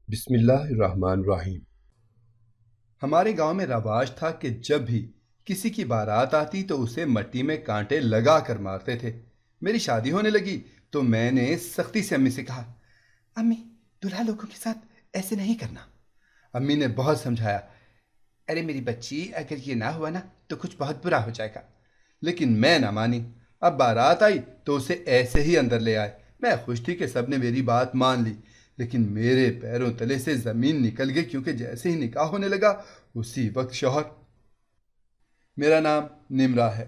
بسم اللہ الرحمن الرحیم۔ ہمارے گاؤں میں رواج تھا کہ جب بھی کسی کی بارات آتی تو اسے مٹی میں کانٹے لگا کر مارتے تھے۔ میری شادی ہونے لگی تو میں نے سختی سے امی سے کہا، امی دلہا لوگوں کے ساتھ ایسے نہیں کرنا۔ امی نے بہت سمجھایا، ارے میری بچی اگر یہ نہ ہوا نا تو کچھ بہت برا ہو جائے گا، لیکن میں نہ مانی۔ اب بارات آئی تو اسے ایسے ہی اندر لے آئے۔ میں خوش تھی کہ سب نے میری بات مان لی، لیکن میرے پیروں تلے سے زمین نکل گئی، کیونکہ جیسے ہی نکاح ہونے لگا اسی وقت شوہر۔ میرا نام نمرا ہے۔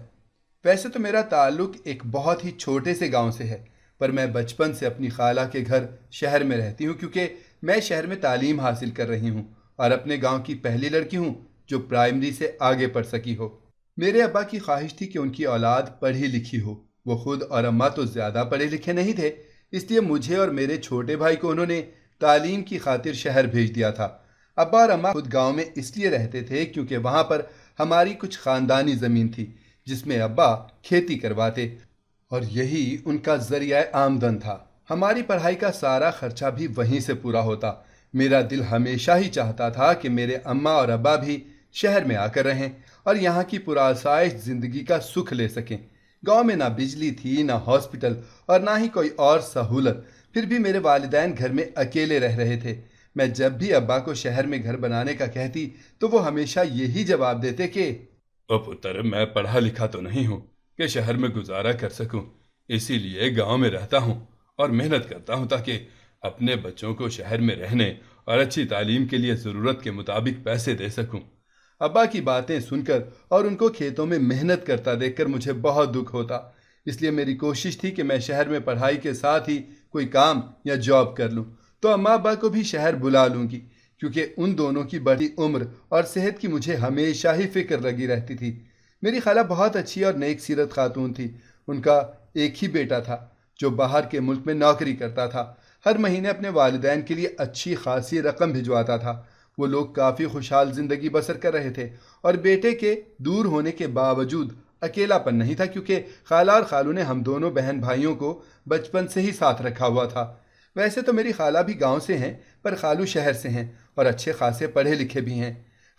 ویسے تو میرا تعلق ایک بہت ہی چھوٹے سے گاؤں سے ہے، پر میں بچپن سے اپنی خالہ کے گھر شہر میں رہتی ہوں، کیونکہ میں شہر میں تعلیم حاصل کر رہی ہوں اور اپنے گاؤں کی پہلی لڑکی ہوں جو پرائمری سے آگے پڑھ سکی ہو۔ میرے ابا کی خواہش تھی کہ ان کی اولاد پڑھی لکھی ہو۔ وہ خود اور اماں تو زیادہ پڑھے لکھے نہیں تھے، اس لیے مجھے اور میرے چھوٹے بھائی کو انہوں نے تعلیم کی خاطر شہر بھیج دیا تھا۔ ابا اور اماں خود گاؤں میں اس لیے رہتے تھے کیونکہ وہاں پر ہماری کچھ خاندانی زمین تھی جس میں ابا کھیتی کرواتے اور یہی ان کا ذریعہ آمدن تھا۔ ہماری پڑھائی کا سارا خرچہ بھی وہیں سے پورا ہوتا۔ میرا دل ہمیشہ ہی چاہتا تھا کہ میرے اماں اور ابا بھی شہر میں آ کر رہیں اور یہاں کی پرآسائش زندگی کا سکھ لے سکیں۔ گاؤں میں نہ بجلی تھی، نہ ہاسپٹل اور نہ ہی کوئی اور سہولت، پھر بھی میرے والدین گھر میں اکیلے رہ رہے تھے۔ میں جب بھی ابا کو شہر میں گھر بنانے کا کہتی تو وہ ہمیشہ یہی جواب دیتے کہ پتر میں پڑھا لکھا تو نہیں ہوں کہ شہر میں گزارا کر سکوں، اسی لیے گاؤں میں رہتا ہوں اور محنت کرتا ہوں تاکہ اپنے بچوں کو شہر میں رہنے اور اچھی تعلیم کے لیے ضرورت کے مطابق پیسے دے سکوں۔ ابا کی باتیں سن کر اور ان کو کھیتوں میں محنت کرتا دیکھ کر مجھے بہت دکھ ہوتا، اس لیے میری کوشش تھی کہ میں شہر میں پڑھائی کے ساتھ ہی کوئی کام یا جاب کر لوں تو اماں ابا کو بھی شہر بلا لوں گی، کیونکہ ان دونوں کی بڑی عمر اور صحت کی مجھے ہمیشہ ہی فکر لگی رہتی تھی۔ میری خالہ بہت اچھی اور نیک سیرت خاتون تھی۔ ان کا ایک ہی بیٹا تھا جو باہر کے ملک میں نوکری کرتا تھا، ہر مہینے اپنے والدین کے لیے اچھی خاصی رقم بھجواتا تھا۔ وہ لوگ کافی خوشحال زندگی بسر کر رہے تھے اور بیٹے کے دور ہونے کے باوجود اکیلا پن نہیں تھا، کیونکہ خالہ اور خالو نے ہم دونوں بہن بھائیوں کو بچپن سے ہی ساتھ رکھا ہوا تھا۔ ویسے تو میری خالہ بھی گاؤں سے ہیں، پر خالو شہر سے ہیں اور اچھے خاصے پڑھے لکھے بھی ہیں۔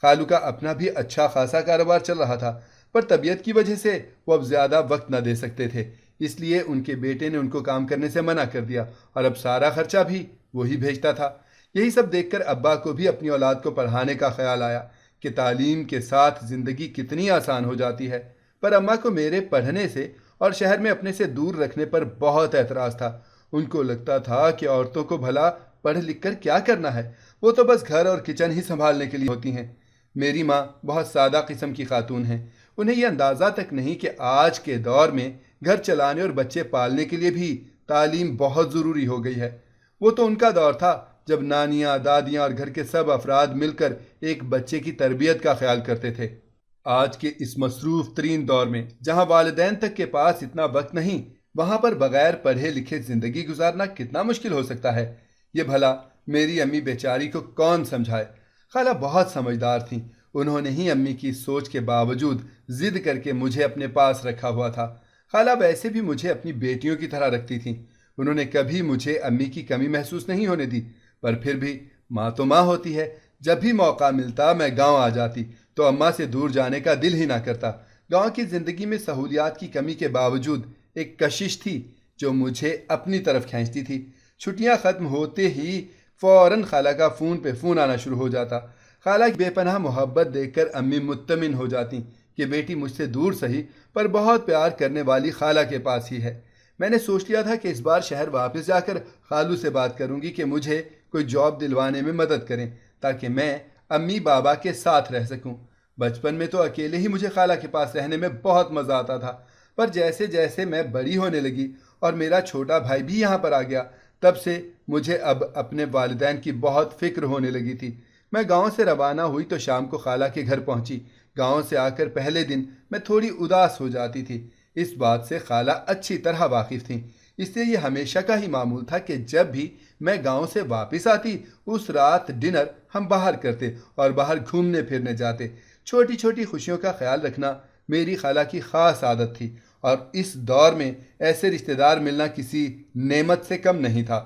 خالو کا اپنا بھی اچھا خاصا کاروبار چل رہا تھا، پر طبیعت کی وجہ سے وہ اب زیادہ وقت نہ دے سکتے تھے، اس لیے ان کے بیٹے نے ان کو کام کرنے سے منع کر دیا اور اب سارا خرچہ بھی وہی بھیجتا تھا۔ یہی سب دیکھ کر ابا کو بھی اپنی اولاد کو پڑھانے کا خیال آیا کہ تعلیم کے ساتھ زندگی کتنی آسان ہو جاتی ہے، پر اماں کو میرے پڑھنے سے اور شہر میں اپنے سے دور رکھنے پر بہت اعتراض تھا۔ ان کو لگتا تھا کہ عورتوں کو بھلا پڑھ لکھ کر کیا کرنا ہے، وہ تو بس گھر اور کچن ہی سنبھالنے کے لیے ہوتی ہیں۔ میری ماں بہت سادہ قسم کی خاتون ہیں، انہیں یہ اندازہ تک نہیں کہ آج کے دور میں گھر چلانے اور بچے پالنے کے لیے بھی تعلیم بہت ضروری ہو گئی ہے۔ وہ تو ان کا دور تھا جب نانیاں، دادیاں اور گھر کے سب افراد مل کر ایک بچے کی تربیت کا خیال کرتے تھے۔ آج کے اس مصروف ترین دور میں جہاں والدین تک کے پاس اتنا وقت نہیں، وہاں پر بغیر پڑھے لکھے زندگی گزارنا کتنا مشکل ہو سکتا ہے، یہ بھلا میری امی بیچاری کو کون سمجھائے۔ خالہ بہت سمجھدار تھیں، انہوں نے ہی امی کی سوچ کے باوجود ضد کر کے مجھے اپنے پاس رکھا ہوا تھا۔ خالہ ویسے بھی مجھے اپنی بیٹیوں کی طرح رکھتی تھیں، انہوں نے کبھی مجھے امی کی کمی محسوس نہیں ہونے دی، پر پھر بھی ماں تو ماں ہوتی ہے۔ جب بھی موقع ملتا میں گاؤں آ جاتی تو اماں سے دور جانے کا دل ہی نہ کرتا۔ گاؤں کی زندگی میں سہولیات کی کمی کے باوجود ایک کشش تھی جو مجھے اپنی طرف کھینچتی تھی۔ چھٹیاں ختم ہوتے ہی فوراً خالہ کا فون پہ فون آنا شروع ہو جاتا۔ خالہ کی بے پناہ محبت دیکھ کر امی مطمئن ہو جاتی کہ بیٹی مجھ سے دور سہی پر بہت پیار کرنے والی خالہ کے پاس ہی ہے۔ میں نے سوچ لیا تھا کہ اس بار شہر واپس جا کر خالو سے بات کروں گی کہ مجھے کوئی جاب دلوانے میں مدد کریں تاکہ میں امی بابا کے ساتھ رہ سکوں۔ بچپن میں تو اکیلے ہی مجھے خالہ کے پاس رہنے میں بہت مزہ آتا تھا، پر جیسے جیسے میں بڑی ہونے لگی اور میرا چھوٹا بھائی بھی یہاں پر آ گیا، تب سے مجھے اب اپنے والدین کی بہت فکر ہونے لگی تھی۔ میں گاؤں سے روانہ ہوئی تو شام کو خالہ کے گھر پہنچی۔ گاؤں سے آ کر پہلے دن میں تھوڑی اداس ہو جاتی تھی، اس بات سے خالہ اچھی طرح واقف تھیں، اس لیے یہ ہمیشہ کا ہی معمول تھا کہ جب بھی میں گاؤں سے واپس آتی اس رات ڈنر ہم باہر کرتے اور باہر گھومنے پھرنے جاتے۔ چھوٹی چھوٹی خوشیوں کا خیال رکھنا میری خالہ کی خاص عادت تھی اور اس دور میں ایسے رشتہ دار ملنا کسی نعمت سے کم نہیں تھا۔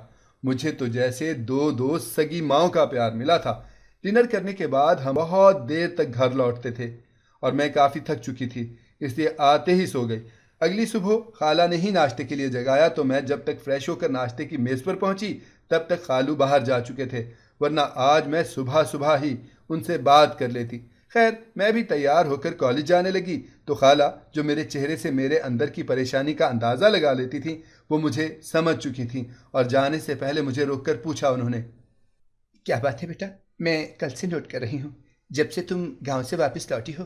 مجھے تو جیسے دو سگی ماؤں کا پیار ملا تھا۔ ڈنر کرنے کے بعد ہم بہت دیر تک گھر لوٹتے تھے اور میں کافی تھک چکی تھی، اس لیے آتے ہی سو گئی۔ اگلی صبح خالہ نے ہی ناشتے کے لیے جگایا تو میں جب تک فریش ہو کر ناشتے کی میز پر پہنچی تب تک خالو باہر جا چکے تھے، ورنہ آج میں صبح ہی ان سے بات کر لیتی۔ خیر میں بھی تیار ہو کر کالج جانے لگی تو خالہ جو میرے چہرے سے میرے اندر کی پریشانی کا اندازہ لگا لیتی تھیں وہ مجھے سمجھ چکی تھیں، اور جانے سے پہلے مجھے روک کر پوچھا انہوں نے، کیا بات ہے بیٹا؟ میں کل سے نوٹ کر رہی ہوں، جب سے تم گاؤں سے واپس لوٹی ہو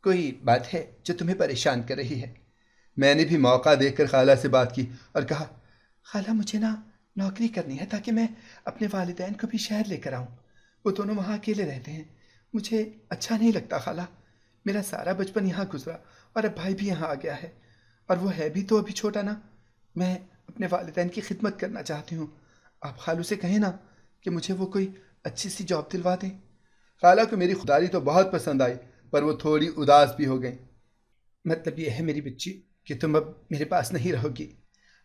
کوئی بات ہے جو تمہیں پریشان کر رہی ہے؟ میں نے بھی موقع دیکھ کر خالہ سے بات کی اور کہا، خالہ مجھے نوکری کرنی ہے تاکہ میں اپنے والدین کو بھی شہر لے کر آؤں، وہ دونوں وہاں اکیلے رہتے ہیں، مجھے اچھا نہیں لگتا خالہ، میرا سارا بچپن یہاں گزرا اور اب بھائی بھی یہاں آ گیا ہے، اور وہ ہے بھی تو ابھی چھوٹا نا، میں اپنے والدین کی خدمت کرنا چاہتی ہوں، آپ خالو سے کہیں نا کہ مجھے وہ کوئی اچھی سی جاب دلوا دیں۔ خالہ کو میری خودداری تو بہت پسند آئی پر وہ تھوڑی اداس بھی ہو گئیں۔ مطلب یہ ہے میری بچی کہ تم اب میرے پاس نہیں رہو گی؟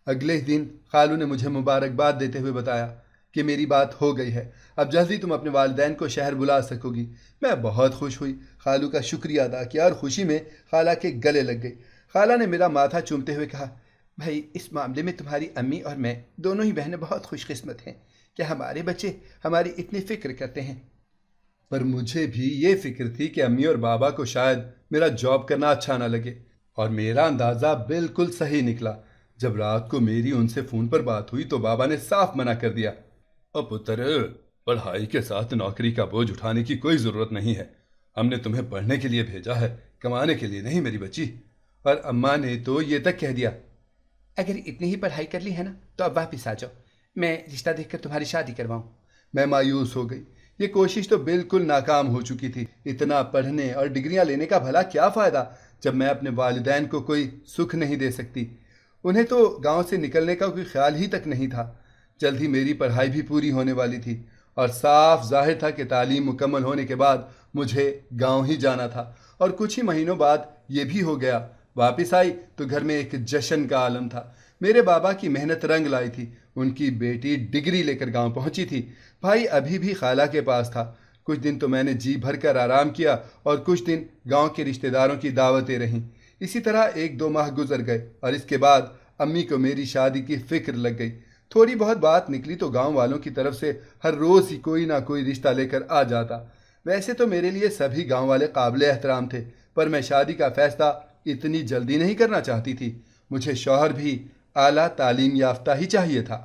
اگلے دن خالو نے مجھے مبارکباد دیتے ہوئے بتایا کہ میری بات ہو گئی ہے، اب جلدی تم اپنے والدین کو شہر بلا سکو گی۔ میں بہت خوش ہوئی، خالو کا شکریہ ادا کیا اور خوشی میں خالہ کے گلے لگ گئی۔ خالہ نے میرا ماتھا چومتے ہوئے کہا، بھائی اس معاملے میں تمہاری امی اور میں دونوں ہی بہنیں بہت خوش قسمت ہیں کہ ہمارے بچے ہماری اتنی فکر کرتے ہیں۔ پر مجھے بھی یہ فکر تھی کہ امی اور بابا کو شاید میرا جاب کرنا اچھا نہ لگے، اور میرا اندازہ بالکل صحیح نکلا۔ جب رات کو میری ان سے فون پر بات ہوئی تو بابا نے صاف منع کر دیا، پتر پڑھائی کے ساتھ نوکری کا بوجھ اٹھانے کی کوئی ضرورت نہیں ہے، ہم نے تمہیں پڑھنے کے لیے بھیجا ہے، کمانے کے لیے نہیں میری بچی۔ اور اماں نے تو یہ تک کہہ دیا، اگر اتنی ہی پڑھائی کر لی ہے نا تو اب واپس آ جاؤ، میں رشتہ دیکھ کر تمہاری شادی کرواؤں۔ میں مایوس ہو گئی، یہ کوشش تو بالکل ناکام ہو چکی تھی۔ اتنا پڑھنے اور ڈگریاں لینے کا بھلا کیا فائدہ جب میں اپنے والدین کو کوئی سکھ نہیں دے سکتی؟ انہیں تو گاؤں سے نکلنے کا کوئی خیال ہی تک نہیں تھا۔ جلد ہی میری پڑھائی بھی پوری ہونے والی تھی اور صاف ظاہر تھا کہ تعلیم مکمل ہونے کے بعد مجھے گاؤں ہی جانا تھا، اور کچھ ہی مہینوں بعد یہ بھی ہو گیا۔ واپس آئی تو گھر میں ایک جشن کا عالم تھا۔ میرے بابا کی محنت رنگ لائی تھی، ان کی بیٹی ڈگری لے کر گاؤں پہنچی تھی، بھائی ابھی بھی خالہ کے پاس تھا۔ کچھ دن تو میں نے جی بھر کر آرام کیا اور کچھ دن گاؤں کے رشتہ داروں کی دعوتیں رہیں۔ اسی طرح 1-2 ماہ گزر گئے اور اس کے بعد امی کو میری شادی کی فکر لگ گئی۔ تھوڑی بہت بات نکلی تو گاؤں والوں کی طرف سے ہر روز ہی کوئی نہ کوئی رشتہ لے کر آ جاتا۔ ویسے تو میرے لیے سبھی گاؤں والے قابل احترام تھے، پر میں شادی کا فیصلہ اتنی جلدی نہیں کرنا چاہتی تھی۔ مجھے شوہر بھی اعلیٰ تعلیم یافتہ ہی چاہیے تھا،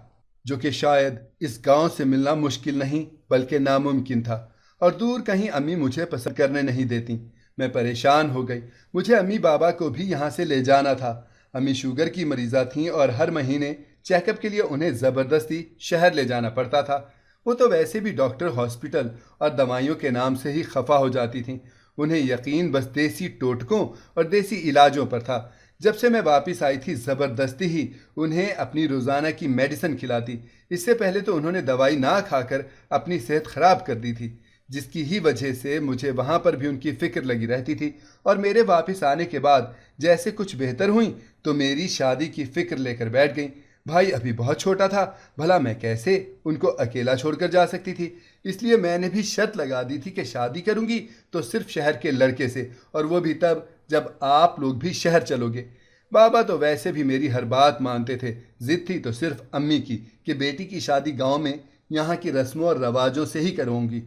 جو کہ شاید اس گاؤں سے ملنا مشکل نہیں بلکہ ناممکن تھا، اور دور کہیں امی مجھے پسند کرنے نہیں دیتی۔ میں پریشان ہو گئی، مجھے امی بابا کو بھی یہاں سے لے جانا تھا۔ امی شوگر کی مریضہ تھیں اور ہر مہینے چیک اپ کے لیے انہیں زبردستی شہر لے جانا پڑتا تھا۔ وہ تو ویسے بھی ڈاکٹر، ہاسپٹل اور دوائیوں کے نام سے ہی خفا ہو جاتی تھیں۔ انہیں یقین بس دیسی ٹوٹکوں اور دیسی علاجوں پر تھا۔ جب سے میں واپس آئی تھی زبردستی ہی انہیں اپنی روزانہ کی میڈیسن کھلاتی، اس سے پہلے تو انہوں نے دوائی نہ کھا کر اپنی صحت خراب کر دی تھی، جس کی ہی وجہ سے مجھے وہاں پر بھی ان کی فکر لگی رہتی تھی۔ اور میرے واپس آنے کے بعد جیسے کچھ بہتر ہوئیں تو میری شادی کی فکر لے کر بیٹھ گئیں۔ بھائی ابھی بہت چھوٹا تھا، بھلا میں کیسے ان کو اکیلا چھوڑ کر جا سکتی تھی؟ اس لیے میں نے بھی شرط لگا دی تھی کہ شادی کروں گی تو صرف شہر کے لڑکے سے، اور وہ بھی تب جب آپ لوگ بھی شہر چلو گے۔ بابا تو ویسے بھی میری ہر بات مانتے تھے، ضد تھی تو صرف امی کی کہ بیٹی کی شادی گاؤں میں یہاں کی رسموں اور رواجوں سے ہی کروں گی۔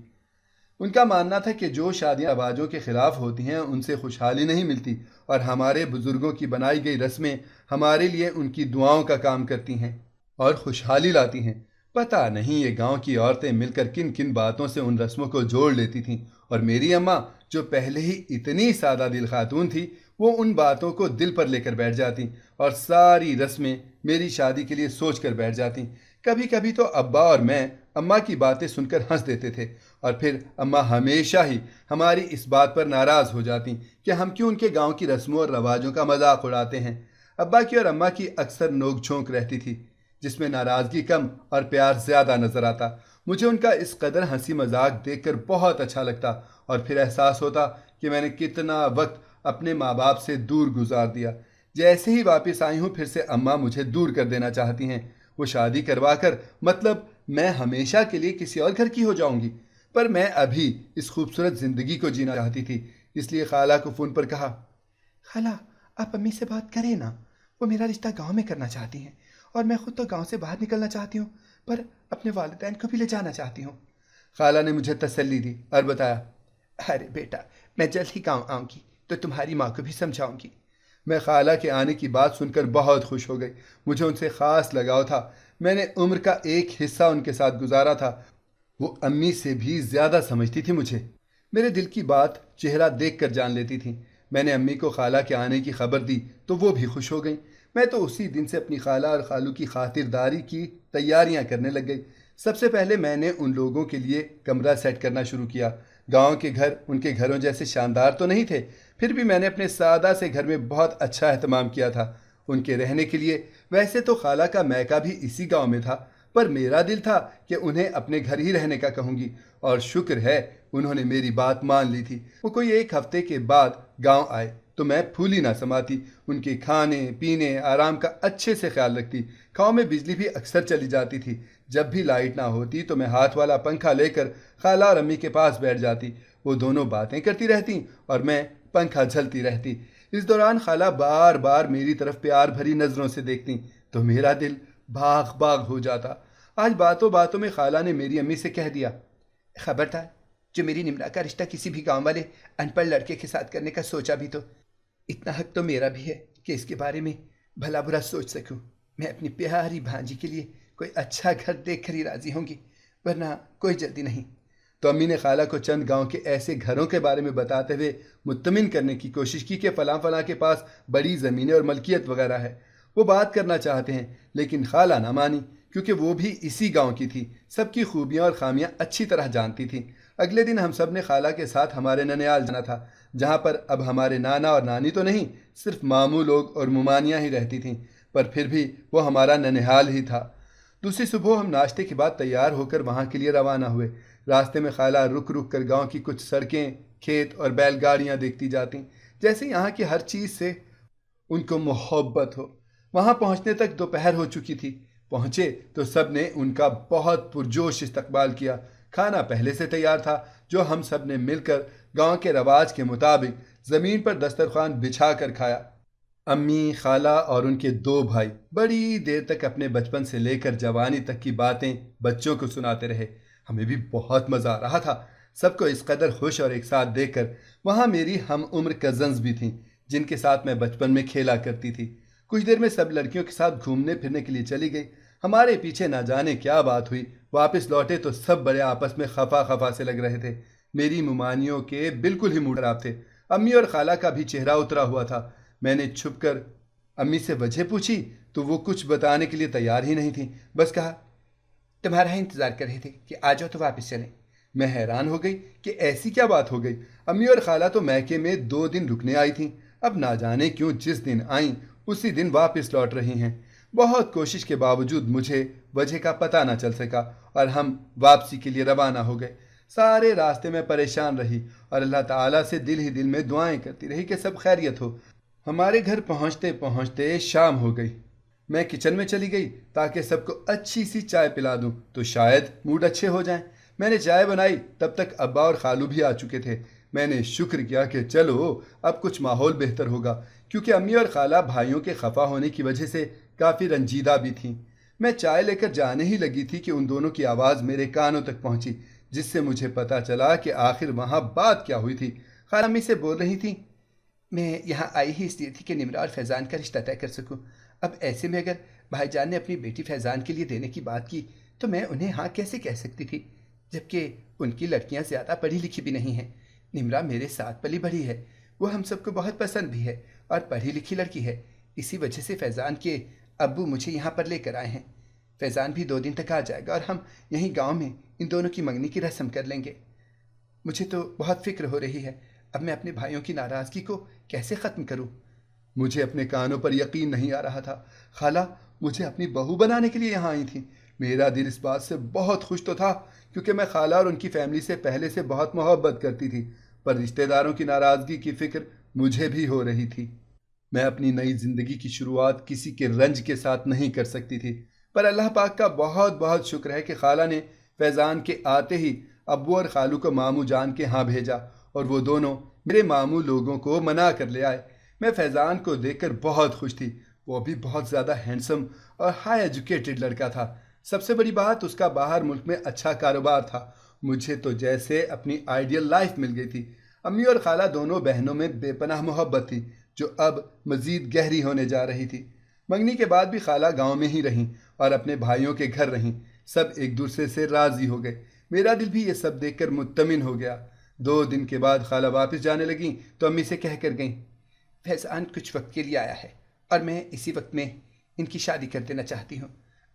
ان کا ماننا تھا کہ جو شادیاں رواجوں کے خلاف ہوتی ہیں ان سے خوشحالی نہیں ملتی، اور ہمارے بزرگوں کی بنائی گئی رسمیں ہمارے لیے ان کی دعاؤں کا کام کرتی ہیں اور خوشحالی لاتی ہیں۔ پتہ نہیں یہ گاؤں کی عورتیں مل کر کن کن باتوں سے ان رسموں کو جوڑ لیتی تھیں، اور میری اماں جو پہلے ہی اتنی سادہ دل خاتون تھی وہ ان باتوں کو دل پر لے کر بیٹھ جاتی اور ساری رسمیں میری شادی کے لیے سوچ کر بیٹھ جاتی۔ کبھی کبھی تو ابا اور میں اماں کی باتیں سن کر ہنس دیتے تھے، اور پھر اماں ہمیشہ ہی ہماری اس بات پر ناراض ہو جاتی کہ ہم کیوں ان کے گاؤں کی رسموں اور رواجوں کا مذاق اڑاتے ہیں۔ ابا کی اور اماں کی اکثر نوک جھونک رہتی تھی جس میں ناراضگی کم اور پیار زیادہ نظر آتا۔ مجھے ان کا اس قدر ہنسی مذاق دیکھ کر بہت اچھا لگتا، اور پھر احساس ہوتا کہ میں نے کتنا وقت اپنے ماں باپ سے دور گزار دیا۔ جیسے ہی واپس آئی ہوں پھر سے اماں مجھے دور کر دینا چاہتی ہیں۔ وہ شادی کروا کر مطلب میں ہمیشہ کے لیے کسی اور گھر کی ہو جاؤں گی، پر میں ابھی اس خوبصورت زندگی کو جینا چاہتی تھی، اس لیے خالہ کو فون پر کہا، خالہ آپ امی سے بات کریں نا، وہ میرا رشتہ گاؤں میں کرنا چاہتی ہیں، اور میں خود تو گاؤں سے باہر نکلنا چاہتی ہوں، پر اپنے والدین کو بھی لے جانا چاہتی ہوں۔ خالہ نے مجھے تسلی دی اور بتایا، ارے بیٹا، میں جلد ہی گاؤں آؤں گی تو تمہاری ماں کو بھی سمجھاؤں گی۔ میں خالہ کے آنے کی بات سن کر بہت خوش ہو گئی، مجھے ان سے خاص لگاؤ تھا، میں نے عمر کا ایک حصہ ان کے ساتھ گزارا تھا، وہ امی سے بھی زیادہ سمجھتی تھی مجھے، میرے دل کی بات چہرہ دیکھ کر جان لیتی تھی۔ میں نے امی کو خالہ کے آنے کی خبر دی تو وہ بھی خوش ہو گئیں۔ میں تو اسی دن سے اپنی خالہ اور خالو کی خاطرداری کی تیاریاں کرنے لگ گئی۔ سب سے پہلے میں نے ان لوگوں کے لیے کمرہ سیٹ کرنا شروع کیا۔ گاؤں کے گھر ان کے گھروں جیسے شاندار تو نہیں تھے، پھر بھی میں نے اپنے سادہ سے گھر میں بہت اچھا اہتمام کیا تھا ان کے رہنے کے لیے۔ ویسے تو خالہ کا میکہ بھی اسی گاؤں میں تھا، پر میرا دل تھا کہ انہیں اپنے گھر ہی رہنے کا کہوں گی، اور شکر ہے انہوں نے میری بات مان لی تھی۔ وہ کوئی ایک ہفتے کے بعد گاؤں آئے تو میں پھولی نہ سماتی، ان کے کھانے پینے آرام کا اچھے سے خیال رکھتی۔ گاؤں میں بجلی بھی اکثر چلی جاتی تھی، جب بھی لائٹ نہ ہوتی تو میں ہاتھ والا پنکھا لے کر خالہ اور امی کے پاس بیٹھ جاتی، وہ دونوں باتیں کرتی رہتی اور میں پنکھا جھلتی رہتی۔ اس دوران خالہ بار بار میری طرف پیار بھری نظروں سے دیکھتی تو میرا دل باغ باغ ہو جاتا۔ آج باتوں باتوں میں خالہ نے میری امی سے کہہ دیا، خبردار، جو میری نمرا کا رشتہ کسی بھی گاؤں والے ان پڑھ لڑکے کے ساتھ کرنے کا سوچا بھی تو اتنا حق تو میرا بھی ہے کہ اس کے بارے میں بھلا برا سوچ سکوں۔ میں اپنی پیاری بھانجی کے لیے کوئی اچھا گھر دیکھ کر ہی راضی ہوں گی، ورنہ کوئی جلدی نہیں۔ تو امی نے خالہ کو چند گاؤں کے ایسے گھروں کے بارے میں بتاتے ہوئے مطمئن کرنے کی کوشش کی کہ فلاں فلاں کے پاس بڑی زمینیں اور ملکیت وغیرہ ہے، وہ بات کرنا چاہتے ہیں، لیکن خالہ نہ مانی کیونکہ وہ بھی اسی گاؤں کی تھی، سب کی خوبیاں اور خامیاں اچھی طرح جانتی تھیں۔ اگلے دن ہم سب نے خالہ کے ساتھ ہمارے ننیال جانا تھا، جہاں پر اب ہمارے نانا اور نانی تو نہیں، صرف ماموں لوگ اور ممانیاں ہی رہتی تھیں، پر پھر بھی وہ ہمارا ننیال ہی تھا۔ دوسری صبح ہم ناشتے کے بعد تیار ہو کر وہاں کے لیے روانہ ہوئے۔ راستے میں خالہ رک رک کر گاؤں کی کچھ سڑکیں، کھیت اور بیل گاڑیاں دیکھتی جاتی، جیسے یہاں کی ہر چیز سے ان کو محبت ہو۔ وہاں پہنچنے تک دوپہر ہو چکی تھی۔ پہنچے تو سب نے ان کا بہت پرجوش استقبال کیا۔ کھانا پہلے سے تیار تھا، جو ہم سب نے مل کر گاؤں کے رواج کے مطابق زمین پر دسترخوان بچھا کر کھایا۔ امی، خالہ اور ان کے دو بھائی بڑی دیر تک اپنے بچپن سے لے کر جوانی تک کی باتیں بچوں کو سناتے رہے۔ ہمیں بھی بہت مزہ آ رہا تھا، سب کو اس قدر خوش اور ایک ساتھ دیکھ کر۔ وہاں میری ہم عمر کزنز بھی تھیں، جن کے ساتھ میں بچپن میں کھیلا کرتی تھی۔ کچھ دیر میں سب لڑکیوں کے ساتھ گھومنے پھرنے کے لیے چلی گئی۔ ہمارے پیچھے نہ جانے کیا بات ہوئی، واپس لوٹے تو سب بڑے آپس میں خفا خفا سے لگ رہے تھے۔ میری ممانیوں کے بالکل ہی موڈ خراب تھے۔ امی اور خالہ کا بھی چہرہ اترا ہوا تھا۔ میں نے چھپ کر امی سے وجہ پوچھی تو وہ کچھ بتانے کے لیے تیار ہی نہیں تھیں، بس کہا، تمہارا انتظار کر رہے تھے کہ آ جاؤ تو واپس چلیں۔ میں حیران ہو گئی کہ ایسی کیا بات ہو گئی۔ امی اور خالہ تو میکے میں 2 دن رکنے آئی تھیں، اب نہ جانے کیوں جس دن آئیں اسی دن واپس لوٹ رہی ہیں۔ بہت کوشش کے باوجود مجھے وجہ کا پتہ نہ چل سکا اور ہم واپسی کے لیے روانہ ہو گئے۔ سارے راستے میں پریشان رہی اور اللہ تعالیٰ سے دل ہی دل میں دعائیں کرتی رہی کہ سب خیریت ہو۔ ہمارے گھر پہنچتے پہنچتے شام ہو گئی۔ میں کچن میں چلی گئی تاکہ سب کو اچھی سی چائے پلا دوں تو شاید موڈ اچھے ہو جائیں۔ میں نے چائے بنائی، تب تک ابا اور خالو بھی آ چکے تھے۔ میں نے شکر کیا کہ چلو اب کچھ ماحول بہتر ہوگا، کیونکہ امی اور خالہ بھائیوں کے خفا ہونے کی وجہ سے کافی رنجیدہ بھی تھیں۔ میں چائے لے کر جانے ہی لگی تھی کہ ان دونوں کی آواز میرے کانوں تک پہنچی، جس سے مجھے پتہ چلا کہ آخر وہاں بات کیا ہوئی تھی۔ خالہ امی سے بول رہی تھیں، میں یہاں آئی ہی اس لیے تھی کہ نمرا اور فیضان کا رشتہ طے کر سکوں۔ اب ایسے میں اگر بھائی جان نے اپنی بیٹی فیضان کے لیے دینے کی بات کی تو میں انہیں ہاں کیسے کہہ سکتی تھی، جبکہ ان کی لڑکیاں زیادہ پڑھی لکھی بھی نہیں ہیں۔ نمرا میرے ساتھ پلی بڑھی ہے، وہ ہم سب کو بہت پسند بھی ہے اور پڑھی لکھی لڑکی ہے، اسی وجہ سے فیضان کے ابو مجھے یہاں پر لے کر آئے ہیں۔ فیضان بھی 2 دن تک آ جائے گا اور ہم یہیں گاؤں میں ان دونوں کی منگنی کی رسم کر لیں گے۔ مجھے تو بہت فکر ہو رہی ہے، اب میں اپنے بھائیوں کی ناراضگی کو کیسے ختم کروں؟ مجھے اپنے کانوں پر یقین نہیں آ رہا تھا۔ خالہ مجھے اپنی بہو بنانے کے لیے یہاں آئی تھیں۔ میرا دل اس بات سے بہت خوش تو تھا کیونکہ میں خالہ اور ان کی فیملی سے پہلے سے بہت محبت کرتی تھی، پر رشتہ داروں کی ناراضگی کی فکر مجھے بھی ہو رہی تھی۔ میں اپنی نئی زندگی کی شروعات کسی کے رنج کے ساتھ نہیں کر سکتی تھی۔ پر اللہ پاک کا بہت بہت شکر ہے کہ خالہ نے فیضان کے آتے ہی ابو اور خالو کو ماموں جان کے ہاں بھیجا اور وہ دونوں میرے ماموں لوگوں کو منا کر لے آئے۔ میں فیضان کو دیکھ کر بہت خوش تھی۔ وہ بھی بہت زیادہ ہینڈسم اور ہائی ایجوکیٹڈ لڑکا تھا۔ سب سے بڑی بات، اس کا باہر ملک میں اچھا کاروبار تھا۔ مجھے تو جیسے اپنی آئیڈیل لائف مل گئی تھی۔ امی اور خالہ دونوں بہنوں میں بے پناہ محبت تھی جو اب مزید گہری ہونے جا رہی تھی۔ منگنی کے بعد بھی خالہ گاؤں میں ہی رہیں اور اپنے بھائیوں کے گھر رہیں۔ سب ایک دوسرے سے راضی ہو گئے۔ میرا دل بھی یہ سب دیکھ کر مطمئن ہو گیا۔ 2 دن کے بعد خالہ واپس جانے لگیں تو امی سے کہہ کر گئیں، فیضان کچھ وقت کے لیے آیا ہے اور میں اسی وقت میں ان کی شادی کر دینا چاہتی ہوں۔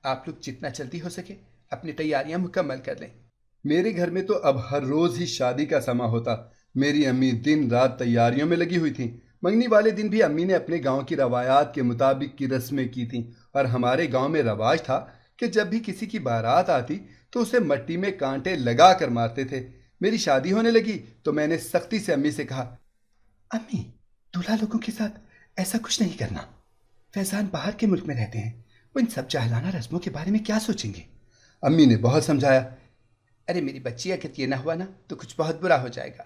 آپ لوگ جتنا جلدی ہو سکے اپنی تیاریاں مکمل کر لیں۔ میرے گھر میں تو اب ہر روز ہی شادی کا سما ہوتا۔ میری امی دن رات تیاریوں میں لگی ہوئی تھیں۔ منگنی والے دن بھی امی نے اپنے گاؤں کی روایات کے مطابق کی رسمیں کی تھیں اور ہمارے گاؤں میں رواج تھا کہ جب بھی کسی کی بارات آتی تو اسے مٹی میں کانٹے لگا کر مارتے تھے۔ میری شادی ہونے لگی تو میں نے سختی سے امی سے کہا، امی دولہا لوگوں کے ساتھ ایسا کچھ نہیں کرنا۔ فیضان باہر کے ملک میں رہتے ہیں، وہ ان سب جاہلانہ رسموں کے بارے میں کیا سوچیں گے؟ امی نے بہت سمجھایا، ارے میری بچی اگر یہ نہ ہوا نا تو کچھ بہت برا ہو جائے گا۔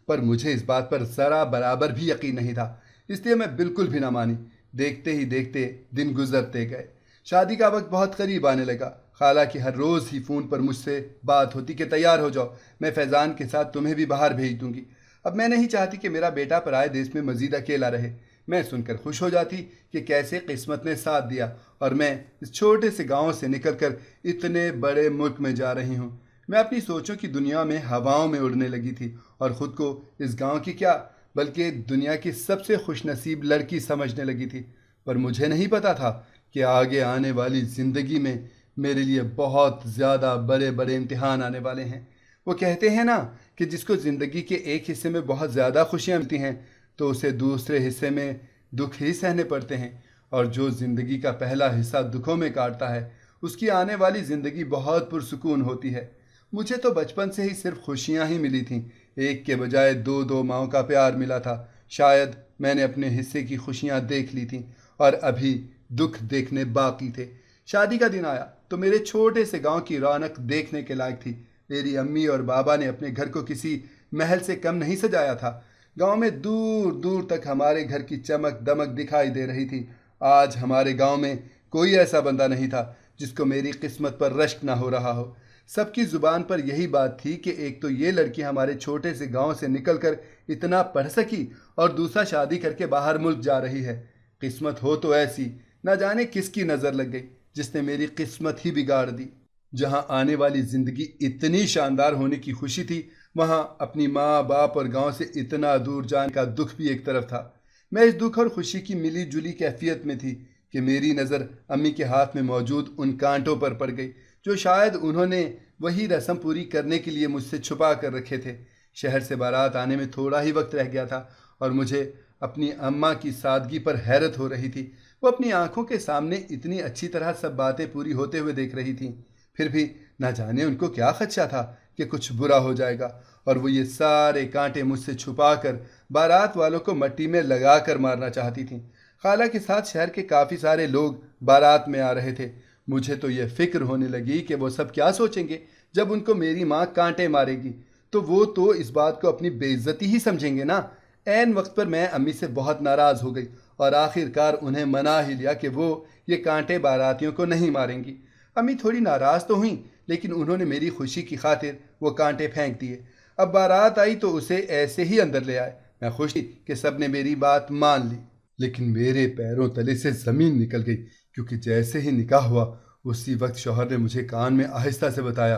پر مجھے اس بات پر ذرا برابر بھی یقین نہیں تھا، اس لیے میں بالکل بھی نہ مانی۔ دیکھتے ہی دیکھتے دن گزرتے گئے۔ شادی کا وقت بہت قریب آنے لگا۔ خالہ کی ہر روز ہی فون پر مجھ سے بات ہوتی کہ تیار ہو جاؤ، میں فیضان کے ساتھ تمہیں بھی باہر بھیج دوں گی۔ اب میں نہیں چاہتی کہ میرا بیٹا پرائے دیش میں مزید اکیلا رہے۔ میں سن کر خوش ہو جاتی کہ کیسے قسمت نے ساتھ دیا اور میں اس چھوٹے سے گاؤں سے نکل کر اتنے بڑے ملک میں جا رہی ہوں۔ میں اپنی سوچوں کی دنیا میں ہواؤں میں اڑنے لگی تھی اور خود کو اس گاؤں کی کیا بلکہ دنیا کی سب سے خوش نصیب لڑکی سمجھنے لگی تھی۔ پر مجھے نہیں پتا تھا کہ آگے آنے والی زندگی میں میرے لیے بہت زیادہ بڑے بڑے امتحان آنے والے ہیں۔ وہ کہتے ہیں نا کہ جس کو زندگی کے ایک حصے میں بہت زیادہ خوشیاں ملتی ہیں تو اسے دوسرے حصے میں دکھ ہی سہنے پڑتے ہیں، اور جو زندگی کا پہلا حصہ دکھوں میں کاٹتا ہے اس کی آنے والی زندگی بہت پرسکون ہوتی ہے۔ مجھے تو بچپن سے ہی صرف خوشیاں ہی ملی تھیں، ایک کے بجائے 2 ماؤں کا پیار ملا تھا۔ شاید میں نے اپنے حصے کی خوشیاں دیکھ لی تھیں اور ابھی دکھ دیکھنے باقی تھے۔ شادی کا دن آیا تو میرے چھوٹے سے گاؤں کی رونق دیکھنے کے لائق تھی۔ میری امی اور بابا نے اپنے گھر کو کسی محل سے کم نہیں سجایا تھا۔ گاؤں میں دور دور تک ہمارے گھر کی چمک دمک دکھائی دے رہی تھی۔ آج ہمارے گاؤں میں کوئی ایسا بندہ نہیں تھا جس کو میری قسمت پر رشک نہ ہو رہا ہو۔ سب کی زبان پر یہی بات تھی کہ ایک تو یہ لڑکی ہمارے چھوٹے سے گاؤں سے نکل کر اتنا پڑھ سکی اور دوسرا شادی کر کے باہر ملک جا رہی ہے۔ قسمت ہو تو ایسی، نہ جانے کس کی نظر لگ گئی جس نے میری قسمت ہی بگاڑ دی۔ جہاں آنے والی زندگی اتنی شاندار ہونے کی خوشی تھی، وہاں اپنی ماں باپ اور گاؤں سے اتنا دور جانے کا دکھ بھی ایک طرف تھا۔ میں اس دکھ اور خوشی کی ملی جلی کیفیت میں تھی کہ میری نظر امی کے ہاتھ میں موجود ان کانٹوں پر پڑ گئی جو شاید انہوں نے وہی رسم پوری کرنے کے لیے مجھ سے چھپا کر رکھے تھے۔ شہر سے بارات آنے میں تھوڑا ہی وقت رہ گیا تھا اور مجھے اپنی اماں کی سادگی پر حیرت ہو رہی تھی۔ وہ اپنی آنکھوں کے سامنے اتنی اچھی طرح سب باتیں پوری ہوتے ہوئے دیکھ رہی تھیں، پھر بھی نہ جانے ان کو کیا خدشہ تھا کہ کچھ برا ہو جائے گا، اور وہ یہ سارے کانٹے مجھ سے چھپا کر بارات والوں کو مٹی میں لگا کر مارنا چاہتی تھیں۔ خالہ کے ساتھ شہر کے کافی سارے لوگ بارات میں آ رہے تھے۔ مجھے تو یہ فکر ہونے لگی کہ وہ سب کیا سوچیں گے جب ان کو میری ماں کانٹے مارے گی، تو وہ تو اس بات کو اپنی بے عزتی ہی سمجھیں گے نا۔ عین وقت پر میں امی سے بہت ناراض ہو گئی اور آخر کار انہیں منا ہی لیا کہ وہ یہ کانٹے باراتیوں کو نہیں ماریں گی۔ امی تھوڑی ناراض تو ہوئیں، لیکن انہوں نے میری خوشی کی خاطر وہ کانٹے پھینک دیے۔ اب بارات آئی تو اسے ایسے ہی اندر لے آئے۔ میں خوش تھی کہ سب نے میری بات مان لی، لیکن میرے پیروں تلے سے زمین نکل گئی، کیونکہ جیسے ہی نکاح ہوا اسی وقت شوہر نے مجھے کان میں آہستہ سے بتایا،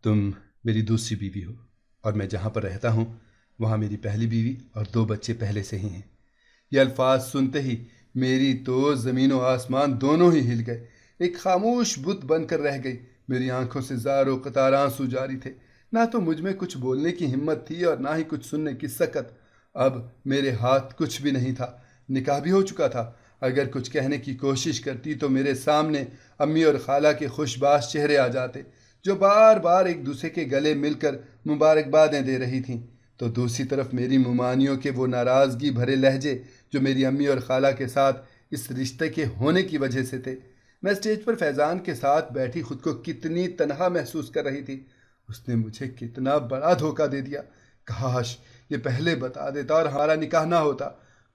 تم میری دوسری بیوی ہو، اور میں جہاں پر رہتا ہوں وہاں میری پہلی بیوی اور 2 بچے پہلے سے ہی ہیں۔ یہ الفاظ سنتے ہی میری تو زمین و آسمان دونوں ہی ہل گئے، ایک خاموش بت بن کر رہ گئی۔ میری آنکھوں سے زار و قطار آنسو جاری تھے۔ نہ تو مجھ میں کچھ بولنے کی ہمت تھی اور نہ ہی کچھ سننے کی سکت۔ اب میرے ہاتھ کچھ بھی نہیں تھا، نکاح بھی ہو چکا تھا۔ اگر کچھ کہنے کی کوشش کرتی تو میرے سامنے امی اور خالہ کے خوشباش چہرے آ جاتے جو بار بار ایک دوسرے کے گلے مل کر مبارکبادیں دے رہی تھیں، تو دوسری طرف میری ممانیوں کے وہ ناراضگی بھرے لہجے جو میری امی اور خالہ کے ساتھ اس رشتے کے ہونے کی وجہ سے تھے۔ میں اسٹیج پر فیضان کے ساتھ بیٹھی خود کو کتنی تنہا محسوس کر رہی تھی۔ اس نے مجھے کتنا بڑا دھوکہ دے دیا۔ کاش یہ پہلے بتا دیتا اور ہمارا نکاح نہ ہوتا،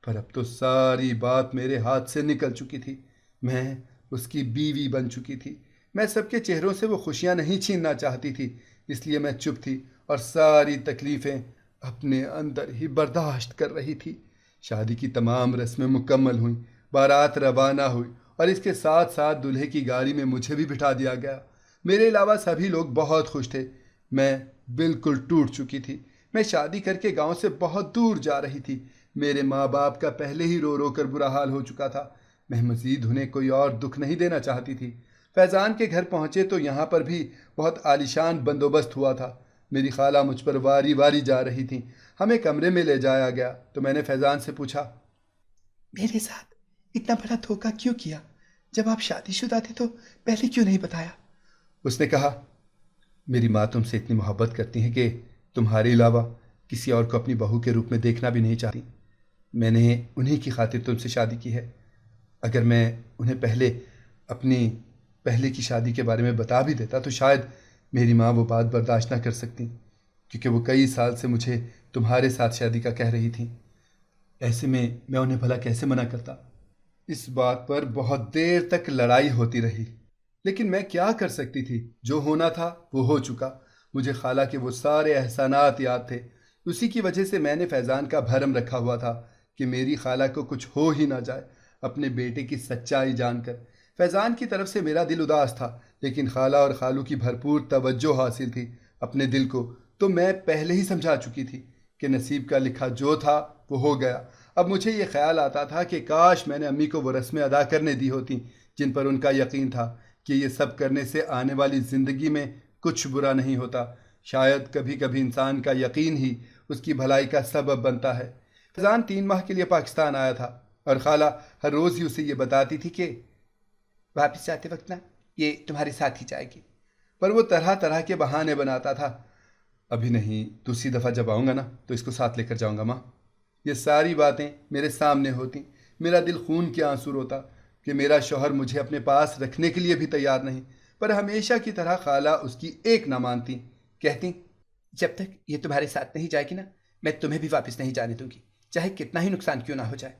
پر اب تو ساری بات میرے ہاتھ سے نکل چکی تھی۔ میں اس کی بیوی بن چکی تھی۔ میں سب کے چہروں سے وہ خوشیاں نہیں چھیننا چاہتی تھی، اس لیے میں چپ تھی اور ساری تکلیفیں اپنے اندر ہی برداشت کر رہی تھی۔ شادی کی تمام رسمیں مکمل ہوئیں، بارات روانہ ہوئی اور اس کے ساتھ ساتھ دلہے کی گاڑی میں مجھے بھی بٹھا دیا گیا۔ میرے علاوہ سبھی لوگ بہت خوش تھے۔ میں بالکل ٹوٹ چکی تھی۔ میں شادی کر کے گاؤں سے بہت دور جا رہی تھی۔ میرے ماں باپ کا پہلے ہی رو رو کر برا حال ہو چکا تھا۔ میں مزید انہیں کوئی اور دکھ نہیں دینا چاہتی تھی۔ فیضان کے گھر پہنچے تو یہاں پر بھی بہت عالیشان بندوبست ہوا تھا۔ میری خالہ مجھ پر واری واری جا رہی تھیں۔ ہمیں کمرے میں لے جایا گیا تو میں نے فیضان سے پوچھا، میرے ساتھ اتنا بڑا دھوکہ کیوں کیا؟ جب آپ شادی شدہ تھے تو پہلے کیوں نہیں بتایا؟ اس نے کہا، میری ماں تم سے اتنی محبت کرتی ہیں کہ تمہارے علاوہ کسی اور کو اپنی بہو کے روپ میں دیکھنا بھی نہیں چاہتی۔ میں نے انہی کی خاطر تم سے شادی کی ہے۔ اگر میں انہیں پہلے اپنی پہلے کی شادی کے بارے میں بتا بھی دیتا تو شاید میری ماں وہ بات برداشت نہ کر سکتی، کیونکہ وہ کئی سال سے مجھے تمہارے ساتھ شادی کا کہہ رہی تھیں۔ ایسے میں انہیں بھلا کیسے منع کرتا؟ اس بات پر بہت دیر تک لڑائی ہوتی رہی، لیکن میں کیا کر سکتی تھی؟ جو ہونا تھا وہ ہو چکا۔ مجھے خالہ کے وہ سارے احسانات یاد تھے۔ اسی کی وجہ سے میں نے فیضان کا بھرم رکھا ہوا تھا کہ میری خالہ کو کچھ ہو ہی نہ جائے۔ اپنے بیٹے کی سچائی جان کر فیضان کی طرف سے میرا دل اداس تھا، لیکن خالہ اور خالو کی بھرپور توجہ حاصل تھی۔ اپنے دل کو تو میں پہلے ہی سمجھا چکی تھی کہ نصیب کا لکھا جو تھا وہ ہو گیا۔ اب مجھے یہ خیال آتا تھا کہ کاش میں نے امی کو وہ رسمیں ادا کرنے دی ہوتی جن پر ان کا یقین تھا کہ یہ سب کرنے سے آنے والی زندگی میں کچھ برا نہیں ہوتا۔ شاید کبھی کبھی انسان کا یقین ہی اس کی بھلائی کا سبب بنتا ہے۔ فیضان 3 ماہ کے لیے پاکستان آیا تھا اور خالہ ہر روز ہی اسے یہ بتاتی تھی کہ واپس جاتے وقت نا یہ تمہارے ساتھ ہی جائے گی، پر وہ طرح طرح کے بہانے بناتا تھا۔ ابھی نہیں، دوسری دفعہ جب آؤں گا نا تو اس کو ساتھ لے کر جاؤں گا ماں۔ یہ ساری باتیں میرے سامنے ہوتی، میرا دل خون کے آنسو روتا کہ میرا شوہر مجھے اپنے پاس رکھنے کے لیے بھی تیار نہیں، پر ہمیشہ کی طرح خالہ اس کی ایک نہ مانتی، کہتی، جب تک یہ تمہارے ساتھ نہیں جائے گی نا میں تمہیں بھی واپس نہیں جانے دوں گی، چاہے کتنا ہی نقصان کیوں نہ ہو جائے۔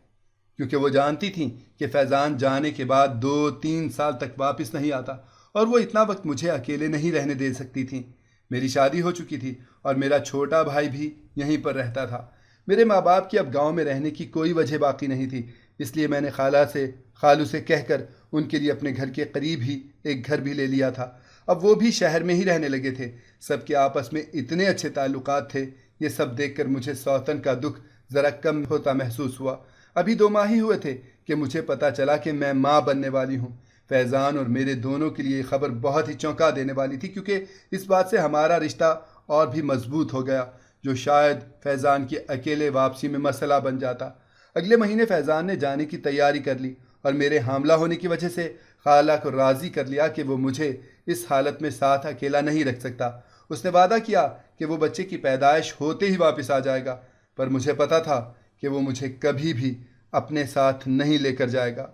کیونکہ وہ جانتی تھیں کہ فیضان جانے کے بعد 2-3 سال تک واپس نہیں آتا اور وہ اتنا وقت مجھے اکیلے نہیں رہنے دے سکتی تھیں۔ میری شادی ہو چکی تھی اور میرا چھوٹا بھائی بھی یہیں پر رہتا تھا۔ میرے ماں باپ کی اب گاؤں میں رہنے کی کوئی وجہ باقی نہیں تھی، اس لیے میں نے خالو سے کہہ کر ان کے لیے اپنے گھر کے قریب ہی ایک گھر بھی لے لیا تھا۔ اب وہ بھی شہر میں ہی رہنے لگے تھے۔ سب کے آپس میں اتنے اچھے تعلقات تھے۔ یہ سب دیکھ کر مجھے سوتن کا دکھ ذرا کم ہوتا محسوس ہوا۔ ابھی 2 ماہ ہی ہوئے تھے کہ مجھے پتا چلا کہ میں ماں بننے والی ہوں۔ فیضان اور میرے دونوں کے لیے یہ خبر بہت ہی چونکا دینے والی تھی، کیونکہ اس بات سے ہمارا رشتہ اور بھی مضبوط ہو گیا، جو شاید فیضان کی اکیلے واپسی میں مسئلہ بن جاتا۔ اگلے مہینے فیضان نے جانے کی تیاری کر لی اور میرے حاملہ ہونے کی وجہ سے خالہ کو راضی کر لیا کہ وہ مجھے اس حالت میں ساتھ اکیلا نہیں رکھ سکتا۔ اس نے وعدہ کیا کہ وہ بچے کی پیدائش ہوتے ہی واپس آ جائے گا، پر مجھے پتا تھا کہ وہ مجھے کبھی بھی اپنے ساتھ نہیں لے کر جائے گا۔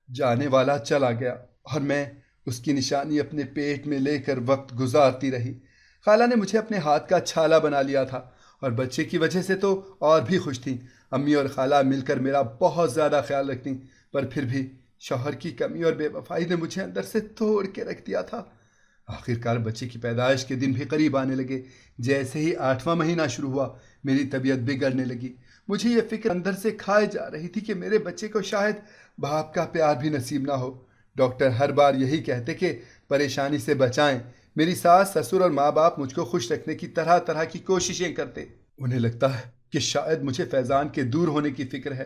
جانے والا چلا گیا اور میں اس کی نشانی اپنے پیٹ میں لے کر وقت گزارتی رہی۔ خالہ نے مجھے اپنے ہاتھ کا چھالا بنا لیا تھا اور بچے کی وجہ سے تو اور بھی خوش تھیں۔ امی اور خالہ مل کر میرا بہت زیادہ خیال رکھتیں، پر پھر بھی شوہر کی کمی اور بے وفائی نے مجھے اندر سے توڑ کے رکھ دیا تھا۔ آخرکار بچے کی پیدائش کے دن بھی قریب آنے لگے۔ جیسے ہی 8واں مہینہ شروع ہوا میری طبیعت بگڑنے لگی۔ مجھے یہ فکر اندر سے کھائے جا رہی تھی کہ میرے بچے کو شاید باپ کا پیار بھی نصیب نہ ہو۔ ڈاکٹر ہر بار یہی کہتے کہ پریشانی سے بچائیں۔ میری ساس، سسر اور ماں باپ مجھ کو خوش رکھنے کی طرح طرح کی کوششیں کرتے۔ انہیں لگتا ہے کہ شاید مجھے فیضان کے دور ہونے کی فکر ہے،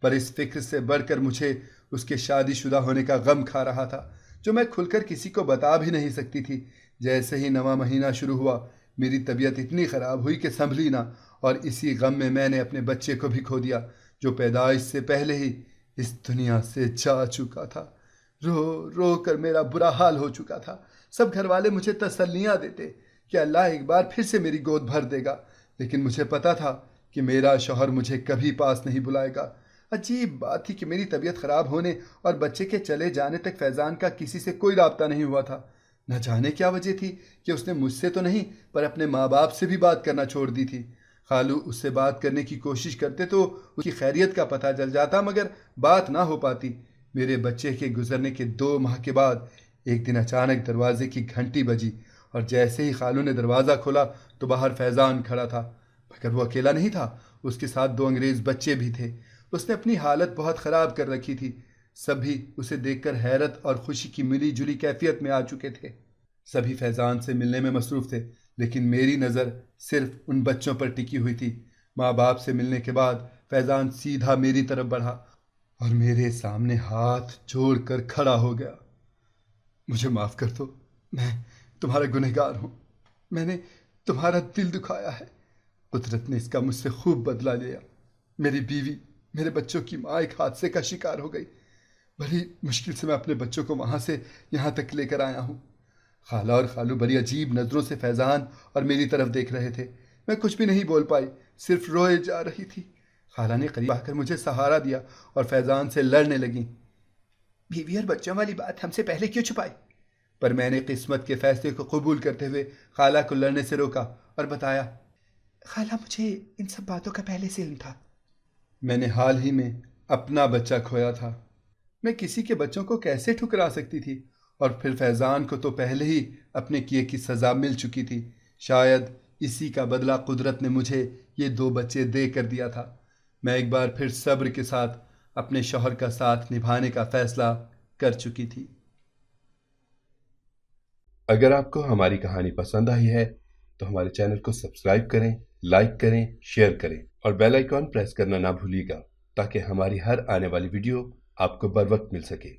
پر اس فکر سے بڑھ کر مجھے اس کے شادی شدہ ہونے کا غم کھا رہا تھا، جو میں کھل کر کسی کو بتا بھی نہیں سکتی تھی۔ جیسے ہی 9واں مہینہ شروع ہوا میری طبیعت اتنی خراب ہوئی کہ سنبھلی نہ، اور اسی غم میں نے اپنے بچے کو بھی کھو دیا، جو پیدائش سے پہلے ہی اس دنیا سے جا چکا تھا۔ رو رو کر میرا برا حال ہو چکا تھا۔ سب گھر والے مجھے تسلیاں دیتے کہ اللہ ایک بار پھر سے میری گود بھر دے گا، لیکن مجھے پتا تھا کہ میرا شوہر مجھے کبھی پاس نہیں بلائے گا۔ عجیب بات تھی کہ میری طبیعت خراب ہونے اور بچے کے چلے جانے تک فیضان کا کسی سے کوئی رابطہ نہیں ہوا تھا۔ نہ جانے کیا وجہ تھی کہ اس نے مجھ سے تو نہیں پر اپنے ماں باپ سے بھی بات کرنا چھوڑ دی تھی۔ خالو اس سے بات کرنے کی کوشش کرتے تو اس کی خیریت کا پتہ چل جاتا مگر بات نہ ہو پاتی۔ میرے بچے کے گزرنے کے 2 ماہ کے بعد ایک دن اچانک دروازے کی گھنٹی بجی اور جیسے ہی خالو نے دروازہ کھولا تو باہر فیضان کھڑا تھا، مگر وہ اکیلا نہیں تھا، اس کے ساتھ 2 انگریز بچے بھی تھے۔ اس نے اپنی حالت بہت خراب کر رکھی تھی۔ سبھی اسے دیکھ کر حیرت اور خوشی کی ملی جلی کیفیت میں آ چکے تھے۔ سبھی فیضان سے ملنے میں مصروف تھے لیکن میری نظر صرف ان بچوں پر ٹکی ہوئی تھی۔ ماں باپ سے ملنے کے بعد فیضان سیدھا میری طرف بڑھا اور میرے سامنے ہاتھ جوڑ کر کھڑا ہو گیا۔ مجھے معاف کر دو، میں تمہارا گنہگار ہوں، میں نے تمہارا دل دکھایا ہے۔ قدرت نے اس کا مجھ سے خوب بدلہ لیا۔ میری بیوی، میرے بچوں کی ماں ایک حادثے کا شکار ہو گئی۔ بڑی مشکل سے میں اپنے بچوں کو وہاں سے یہاں تک لے کر آیا ہوں۔ خالہ اور خالو بڑی عجیب نظروں سے فیضان اور میری طرف دیکھ رہے تھے۔ میں کچھ بھی نہیں بول پائی، صرف روئے جا رہی تھی۔ خالہ نے قریب آ کر مجھے سہارا دیا اور فیضان سے لڑنے لگیں۔ بیوی اور بچوں والی بات ہم سے پہلے کیوں چھپائی؟ پر میں نے قسمت کے فیصلے کو قبول کرتے ہوئے خالہ کو لڑنے سے روکا اور بتایا، خالہ مجھے ان سب باتوں کا پہلے سے علم تھا۔ میں نے حال ہی میں اپنا بچہ کھویا تھا۔ میں کسی کے بچوں کو کیسے ٹھکرا سکتی تھی؟ اور پھر فیضان کو تو پہلے ہی اپنے کیے کی سزا مل چکی تھی۔ شاید اسی کا بدلہ قدرت نے مجھے یہ 2 بچے دے کر دیا تھا۔ میں ایک بار پھر صبر کے ساتھ اپنے شوہر کا ساتھ نبھانے کا فیصلہ کر چکی تھی۔ اگر آپ کو ہماری کہانی پسند آئی ہے تو ہمارے چینل کو سبسکرائب کریں، لائک کریں، شیئر کریں اور بیل آئیکن پریس کرنا نہ بھولیے گا تاکہ ہماری ہر آنے والی ویڈیو آپ کو بر وقت مل سکے۔